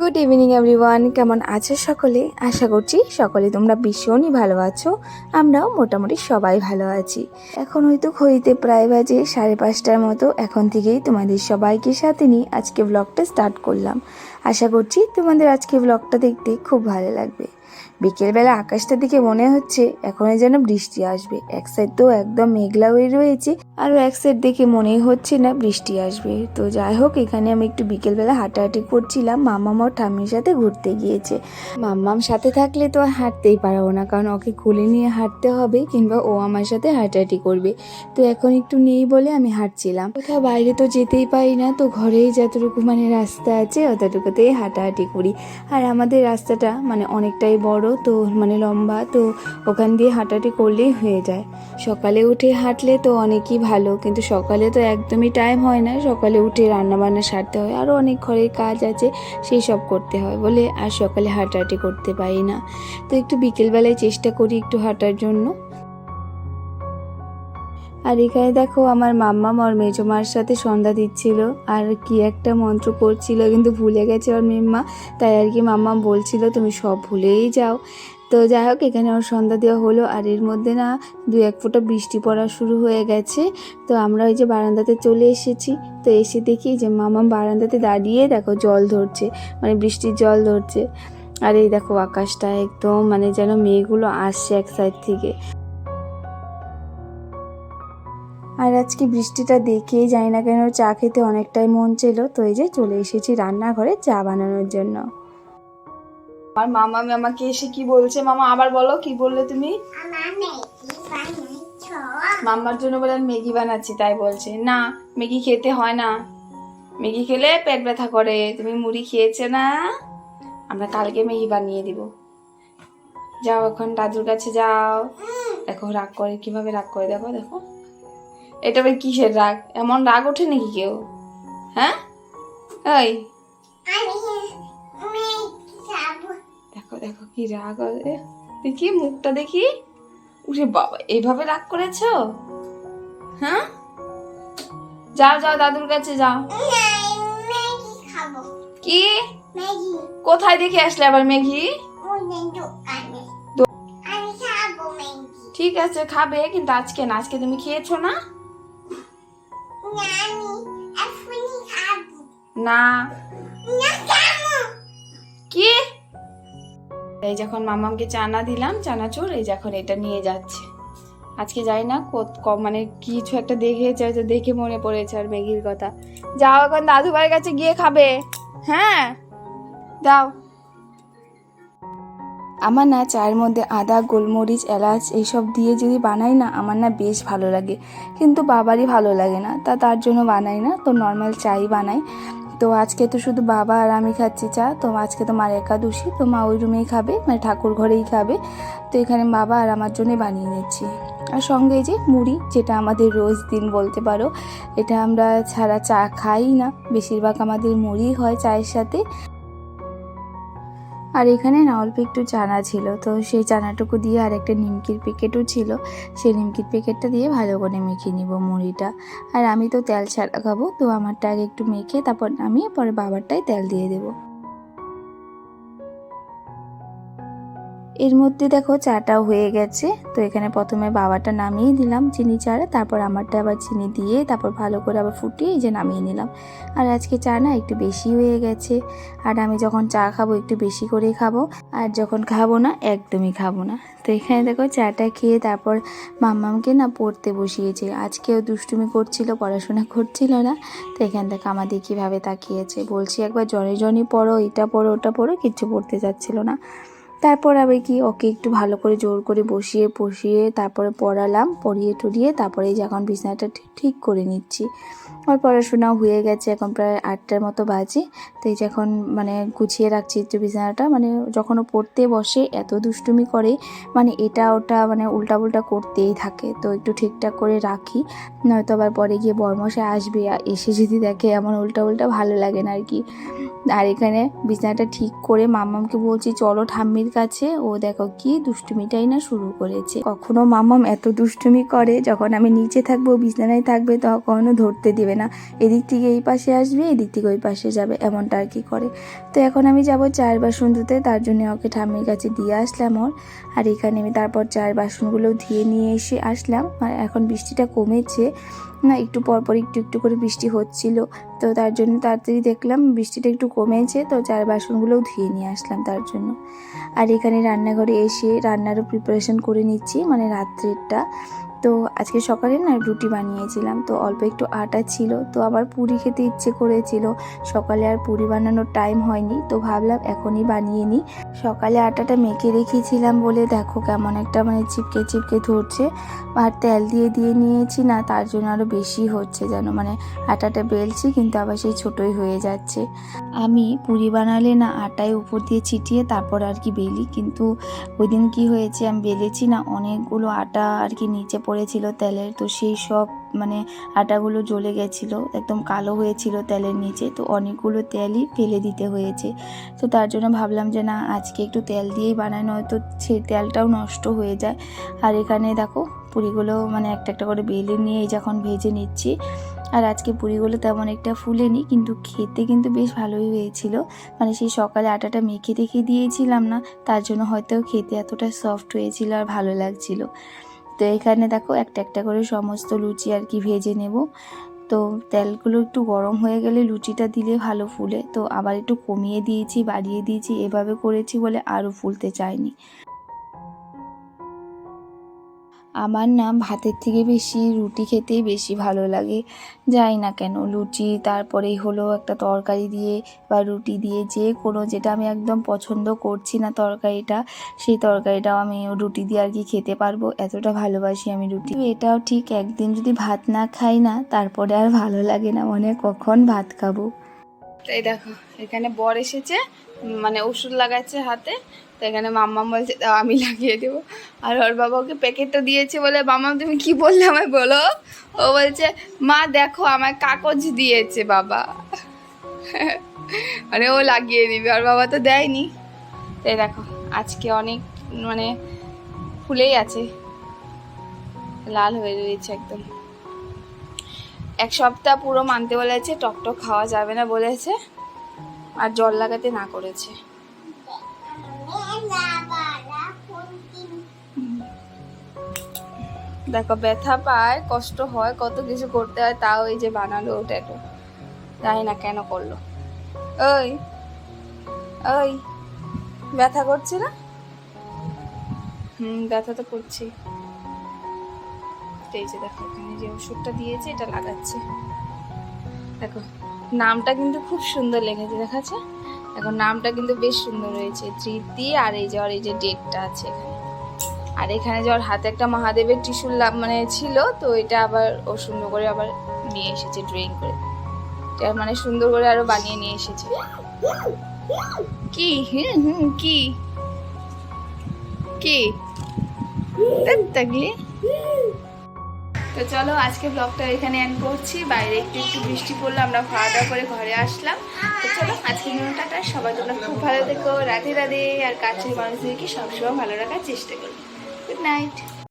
Good evening everyone, কেমন আছো সকলে? আশা করছি সকলে তোমরা ভীষণই ভালো আছো। আমরাও মোটামুটি সবাই ভালো আছি। এখন হয়তো ঘড়িতে প্রায় বাজে 5:30টার মতো। এখন থেকেই তোমাদের সবাইকে সাথে নিয়ে আজকে ব্লগটা স্টার্ট করলাম। আশা করছি তোমাদের আজকে ব্লগটা দেখতে খুব ভালো লাগবে। বিকেলবেলা আকাশটা দিকে মনে হচ্ছে এখনই যেন বৃষ্টি আসবে। এক সাইড তো একদম মেঘলা হয়ে রয়েছে, আরও এক সাইড দেখে মনেই হচ্ছে না বৃষ্টি আসবে। তো যাই হোক, এখানে আমি একটু বিকেলবেলা হাঁটাহাঁটি করছিলাম। মাম্মাম ওর ঠাম্মির সাথে ঘুরতে গিয়েছে। মাম্মাম সাথে থাকলে তো আর হাঁটতেই পারবো না, কারণ ওকে কোলে নিয়ে হাঁটতে হবে, কিংবা ও আমার সাথে হাঁটাহাঁটি করবে। তো এখন একটু নেই বলে আমি হাঁটছিলাম। কোথাও বাইরে তো যেতেই পারি না, তো ঘরেই যতটুকু রাস্তা আছে অতটুকুতেই হাঁটাহাঁটি করি। আর আমাদের রাস্তাটা অনেকটাই বড়, তো লম্বা, তো ওখান দিয়ে হাঁটাহাঁটি করলেই হয়ে যায়। সকালে উঠে হাঁটলে তো অনেকই ভালো, কিন্তু সকালে তো একদমই টাইম হয় না। সকালে উঠে রান্নাবান্না সারতে হয়, আরও অনেক ঘরের কাজ আছে, সেই সব করতে হয় বলে আর সকালে হাঁটাহাঁটি করতে পারি না। তো একটু বিকেলবেলায় চেষ্টা করি একটু হাঁটার জন্য। আর এখানে দেখো আমার মাম্মাম ওর মেজমার সাথে সন্ধ্যা দিচ্ছিল, আর কি একটা মন্ত্র করছিল, কিন্তু ভুলে গেছে ওর মেম্মা। তাই আর কি মাম্মাম বলছিল তুমি সব ভুলেই যাও। তো যাই হোক, এখানে ওর সন্ধ্যা দেওয়া হলো, আর এর মধ্যে 2-1 ফোঁটা বৃষ্টি পড়া শুরু হয়ে গেছে। তো আমরা ওই যে বারান্দাতে চলে এসেছি। তো এসে দেখি যে মাম্মাম বারান্দাতে দাঁড়িয়ে দেখো জল ধরছে, বৃষ্টির জল ধরছে। আর এই দেখো আকাশটা একদম যেন মেঘগুলো আসছে এক সাইড থেকে। আর আজকে বৃষ্টিটা দেখেই জানি না কেন চা খেতে অনেকটাই মন ছিল। তো এই যে চলে এসেছি রান্নাঘরে চা বানানোর জন্য। আমার মামা আমাকে এসে কি বলছে, মামা আবার বলো কি বললে তুমি? মাম্মার জন্য বলে ম্যাগি বানাচ্ছি, তাই বলছে। না, ম্যাগি খেতে হয় না, ম্যাগি খেলে পেট ব্যথা করে। তুমি মুড়ি খেয়েছে না, আমরা কালকে ম্যাগি বানিয়ে দিব। যাও এখন দাদুর কাছে যাও। দেখো রাগ করে, কিভাবে রাগ করে, দেখো দেখো। এটা আবার কিসের রাগ? এমন রাগ ওঠে নাকি কেউ? হ্যাঁ, এই দেখো দেখো কি রাগ। দেখি মুখটা দেখি। উঠে বাবা, এইভাবে রাগ করেছো? হ্যাঁ, যাও যাও দাদুর কাছে যাও। কি কোথায় দেখে আসলে আবার ম্যাগি? ঠিক আছে খাবে, কিন্তু আজকে না। আজকে তুমি খেয়েছো না? না কি? এই যখন মামামকে চানা দিলাম, চানাচুর, এই যখন এটা নিয়ে যাচ্ছে। আজকে যাই না কিছু একটা দেখেছে, দেখে মনে পড়েছে আর ম্যাগির কথা। যাও এখন দাদু ভাইয়ের কাছে গিয়ে খাবে। হ্যাঁ যাও। আমার চায়ের মধ্যে আদা, গোলমরিচ, এলাচ এইসব দিয়ে যদি বানাই না, আমার বেশ ভালো লাগে। কিন্তু বাবারই ভালো লাগে না, তার জন্য বানাই না, তো নর্মাল চাই বানাই। তো আজকে তো শুধু বাবা আর আমি খাচ্ছি চা। তো আজকে তো মার একাদশী, তো মা ওই রুমেই খাবে, ঠাকুর ঘরেই খাবে। তো এখানে বাবা আর আমার জন্যই বানিয়ে নিচ্ছি। আর সঙ্গে এই যে মুড়ি, যেটা আমাদের রোজ দিন বলতে পারো। এটা আমরা ছাড়া চা খাই না, বেশিরভাগ আমাদের মুড়ি হয় চায়ের সাথে। আর এখানে অল্প একটু চানা ছিল, তো সেই চানাটুকু দিয়ে আর একটা নিমকির প্যাকেটও ছিল, সেই নিমকির প্যাকেটটা দিয়ে ভালো করে মেখে নিব মুড়িটা। আর আমি তো তেল ছাড়া খাবো, তো আমারটা আগে একটু মেখে তারপর আমি পরে বাবারটাই তেল দিয়ে দেবো। এর মধ্যে দেখো চাটাও হয়ে গেছে। তো এখানে প্রথমে বাবাটা নামিয়ে দিলাম চিনি চাড়া, তারপর আমারটা আবার চিনি দিয়ে তারপর ভালো করে আবার ফুটিয়ে এই যে নামিয়ে নিলাম। আর আজকে চা একটু বেশি হয়ে গেছে। আর আমি যখন চা খাবো একটু বেশি করে খাবো, আর যখন খাবো না একদমই খাবো না। তো এখানে দেখো চাটা খেয়ে তারপর মাম্মামকে পড়তে বসিয়েছে। আজকেও দুষ্টুমি করছিল, পড়াশোনা করছিল না। তো এখান থেকে আমাদের কীভাবে তাকিয়েছে, বলছি একবার জনে জনই পড়ো, এটা পড়ো ওটা পড়ো, কিচ্ছু পড়তে যাচ্ছিল না। তারপর আবার কি ওকে একটু ভালো করে জোর করে বসিয়ে তারপরে পড়ালাম, পড়িয়ে টড়িয়ে তারপরে যখন বিছানাটা ঠিক করে নিচ্ছি। ওর পড়াশোনাও হয়ে গেছে, এখন প্রায় 8টার মতো বাজে। তো এই যখন গুছিয়ে রাখছি একটু বিছানাটা, যখন ও পড়তে বসে এত দুষ্টুমি করে, এটা ওটা উল্টা পুল্টা করতেই থাকে। তো একটু ঠিকঠাক করে রাখি, নয়তো আবার পরে গিয়ে বরমশাই আসবে, এসে যদি দেখে এমন উল্টা ভালো লাগে না আর কি। আর এখানে বিছানাটা ঠিক করে মাম্মামকে বলছি চলো ঠাম্মির কাছে। ও দেখো কি দুষ্টুমিটাই না শুরু করেছে। কখনো মাম্মাম এত দুষ্টুমি করে, যখন আমি নিচে থাকবো বিছানায় থাকবে তখনও ধরতে দিবে থাকবে না, এদিক থেকে এই পাশে আসবে, এদিক থেকে ওই পাশে যাবে, এমনটা আর কি করে। তো এখন আমি যাব চায়ের বাসন ধুতে, তার জন্য ওকে ঠাম্মির কাছে দিয়ে আসলাম ওর। আর এখানে আমি তারপর চায়ের বাসনগুলো ধুয়ে নিয়ে এসে আসলাম। আর এখন বৃষ্টিটা কমেছে না, একটু পরপর একটু একটু করে বৃষ্টি হচ্ছিল, তো তার জন্য তাড়াতাড়ি দেখলাম বৃষ্টিটা একটু কমেছে, তো চায়ের বাসনগুলোও ধুয়ে নিয়ে আসলাম তার জন্য। আর এখানে রান্নাঘরে এসে রান্নারও প্রিপারেশন করে নিচ্ছি, মানে রাত্রেরটা। তো আজকে সকালে না রুটি বানিয়েছিলাম, তো অল্প একটু আটা ছিল, তো আবার পুরি খেতে ইচ্ছে করেছিল। সকালে আর পুরি বানানোর টাইম হয়নি, তো ভাবলাম এখনই বানিয়ে নিই। সকালে আটাটা মেখে রেখেছিলাম বলে দেখো কেমন একটা মানে চিপকে চিপকে ধরছে। আর তেল দিয়ে দিয়ে নিয়েছি না, তার জন্য আরও বেশি হচ্ছে যেন, মানে আটাটা বেলছি কিন্তু আবার সেই ছোটোই হয়ে যাচ্ছে। আমি পুরি বানালে না আটায় উপর দিয়ে ছিটিয়ে তারপর আর কি বেলি, কিন্তু ওই দিন কী হয়েছে, আমি বেলেছি না, অনেকগুলো আটা আর কি নিচে পড়েছিল তেলের, তো সেই সব মানে আটাগুলো জ্বলে গেছিলো, একদম কালো হয়েছিল তেলের নিচে, তো অনেকগুলো তেলই ফেলে দিতে হয়েছে। তো তার জন্য ভাবলাম যে না, আজকে একটু তেল দিয়েই বানাই, নয়তো সেই তেলটাও নষ্ট হয়ে যায়। আর এখানে দেখো পুরিগুলো মানে একটা একটা করে বেলে নিয়ে যখন ভেজে নিচ্ছি। আর আজকে পুরিগুলো তেমন একটা ফুলেনি, কিন্তু খেতে কিন্তু বেশ ভালোই হয়েছিল। মানে সেই সকালে আটাটা মেখে রেখে দিয়েছিলাম না, তার জন্য হয়তো খেতে এতটা সফট হয়েছিল আর ভালো লাগছিল। তো এখানে দেখো একটা একটা করে সমস্ত লুচি আর কি ভেজে নেব। তো তেলগুলো একটু গরম হয়ে গেলে লুচিটা দিলে ভালো ফুলে, তো আবার একটু কমিয়ে দিয়েছি, বাড়িয়ে দিয়েছি, এভাবে করেছি বলে আরও ফুলতে চায়নি। আমার না ভাতের থেকে বেশি রুটি খেতেই বেশি ভালো লাগে, যাই না কেন, লুচি তারপরেই হলো একটা তরকারি দিয়ে বা রুটি দিয়ে, যে কোনো যেটা আমি একদম পছন্দ করছি না তরকারিটা, সেই তরকারিটাও আমি রুটি দিয়ে আর কি খেতে পারবো, এতটা ভালোবাসি আমি রুটি। এটাও ঠিক, একদিন যদি ভাত না খাই না তারপরে আর ভালো লাগে না, মনে কখন ভাত খাবো। তাই দেখো এখানে বর এসেছে, মানে ওষুধ লাগাচ্ছে হাতে, তো এখানে মাম্মাম বলছে দাও আমি লাগিয়ে দেবো। আর ওর বাবা ওকে প্যাকেটটা দিয়েছে বলে, মাম্মাম তুমি কি বললে আমায় বলো? ও বলছে মা দেখো আমায় কাগজ দিয়েছে বাবা, মানে ও লাগিয়ে দিবে, আর বাবা তো দেয়নি। তাই দেখো আজকে অনেক মানে ফুলেই আছে, লাল হয়ে রয়েছে একদম। এক সপ্তাহ পুরো মানতে বলেছে, টকটক খাওয়া যাবে না বলেছে, আর জল লাগাতে না করেছে। দেখো ব্যথা পায়, কষ্ট হয়, কত কিছু করতে হয়, তাও এই যে বানালো ওটা, একটু জানি না কেন করলো। ওই ওই ব্যথা করছে না? ব্যথা তো করছি। এই যে দেখো এখানে যে ওষুধটা দিয়েছে এটা লাগাচ্ছে, দেখো নামটা কিন্তু খুব সুন্দর লেখেছে, দেখাচ্ছে এখন নামটা কিন্তু বেশ সুন্দর হয়েছে, ধৃতি, আর এই যে ডেটটা আছে এখানে। আর এখানে যে ওর হাতে একটা মহাদেবের ত্রিশূল মানে ছিল, তো এটা আবার ও সুন্দর করে আবার নিয়ে এসেছে ড্রয়িং করে, এটা মানে সুন্দর করে আরো বানিয়ে নিয়ে এসেছে। কি কি কি থাকলি? তো চলো আজকে ব্লগটা এখানে এন্ড করছি, বাইরে একটু একটু বৃষ্টি পড়লো, আমরা খাওয়া দাওয়া করে ঘরে আসলাম। তো চলো আজকে টাটা, সবাই তোমরা খুব ভালো থেকো, রাধে রাধে, আর কাছের মানুষদেরকে সবসময় ভালো রাখার চেষ্টা করো। Good night.